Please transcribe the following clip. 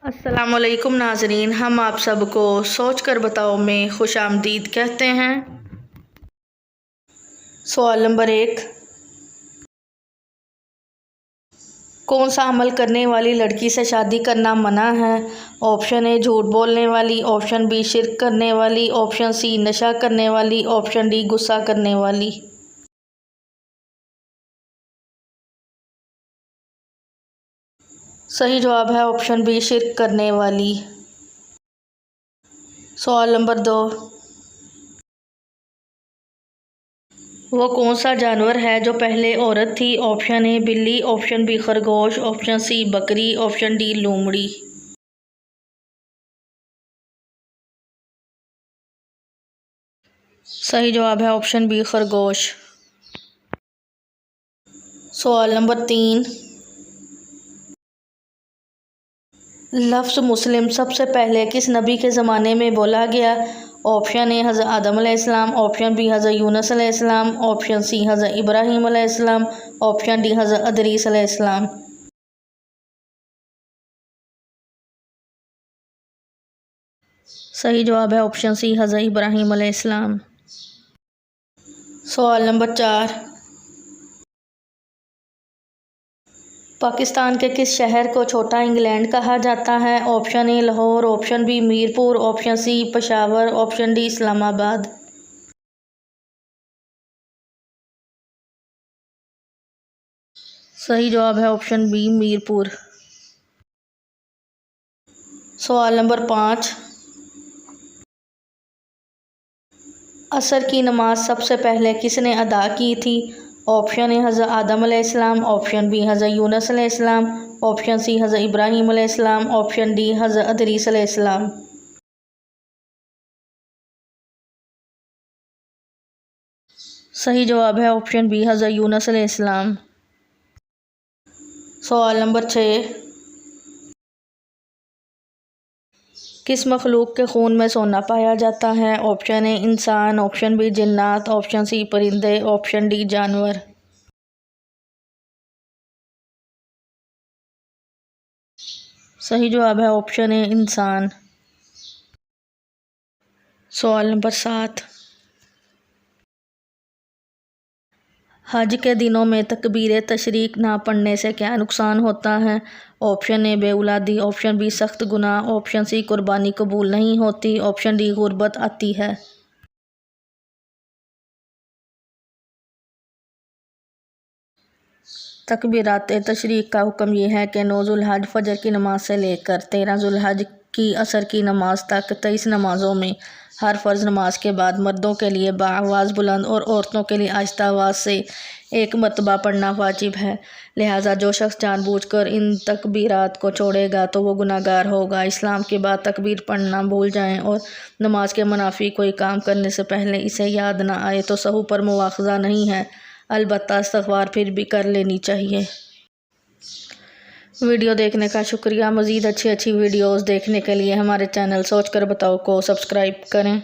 अस्सलामुअलैकुम नाज़रीन, हम आप सबको सोच कर बताओ में खुशामदीद कहते हैं। सवाल नंबर 1, कौन सा अमल करने वाली लड़की से शादी करना मना है? ऑप्शन ए झूठ बोलने वाली, ऑप्शन बी शिर्क करने वाली, ऑप्शन सी नशा करने वाली, ऑप्शन डी गुस्सा करने वाली। सही जवाब है ऑप्शन बी शिर्क करने वाली। सवाल नंबर 2, वो कौन सा जानवर है जो पहले औरत थी? ऑप्शन ए बिल्ली, ऑप्शन बी खरगोश, ऑप्शन सी बकरी, ऑप्शन डी लोमड़ी। सही जवाब है ऑप्शन बी खरगोश। सवाल नंबर 3, लफ्ज़ मुस्लिम सबसे पहले किस नबी के ज़माने में बोला गया? ऑप्शन ए हज़रत आदम अलैहिस्सलाम, ऑप्शन बी हज़रत यूनुस अलैहिस्सलाम, ऑप्शन सी हज़रत इब्राहीम अलैहिस्सलाम, ऑप्शन डी हज़रत अदरीस अलैहिस्सलाम। सही जवाब है ऑप्शन सी हज़रत इब्राहीम अलैहिस्सलाम। सवाल नंबर 4, पाकिस्तान के किस शहर को छोटा इंग्लैंड कहा जाता है? Option A Lahore, option B Mirpur, option C Peshawar, option D Islamabad. सही जवाब है ऑप्शन बी मीरपुर। सवाल नंबर 5, असर की नमाज सबसे पहले किसने अदा की थी? ऑप्शन ए हज़रत आदम अलैहिस्सलाम, ऑप्शन बी हज़रत यूनुस अलैहिस्सलाम, ऑप्शन सी हज़रत इब्राहीम अलैहिस्सलाम, ऑप्शन डी हज़रत अदरीस अलैहिस्सलाम। सही जवाब है ऑप्शन बी हज़रत यूनुस अलैहिस्सलाम। सवाल नंबर 6, किस मखलूक के खून में सोना पाया जाता है? ऑप्शन ए इंसान, ऑप्शन बी जिन्नात, ऑप्शन सी परिंदे, ऑप्शन डी जानवर। सही जवाब है ऑप्शन ए इंसान। सवाल नंबर 7, हज के दिनों में तकबीर तशरीक ना पढ़ने से क्या नुकसान होता है? ऑप्शन ए बेऔलादी, ऑप्शन बी सख्त गुनाह, ऑप्शन सी कुर्बानी कबूल नहीं होती, ऑप्शन डी गुर्बत आती है। तकबीरात तशरीक का हुक्म यह है कि 9 ज़ुल्हज फजर की नमाज से लेकर 13 ज़ुल्हज की असर की नमाज तक 23 नमाज़ों में हर फ़र्ज़ नमाज के बाद मर्दों के लिए बाआवाज़ बुलंद और औरतों के लिए आहिस्ता आवाज़ से एक मरतबा पढ़ना वाजिब है। लिहाजा जो शख्स जानबूझकर इन तकबीरात को छोड़ेगा तो वो गुनाहगार होगा। इस्लाम के बाद तकबीर पढ़ना भूल जाएं और नमाज के मुनाफी कोई काम करने से पहले इसे याद ना आए तो सहू पर मुआखज़ा नहीं है, अलबत्ता इस्तग़फ़ार फिर भी कर लेनी चाहिए। वीडियो देखने का शुक्रिया। मज़ीद अच्छी वीडियोज़ देखने के लिए हमारे चैनल सोच कर बताओ को सब्सक्राइब करें।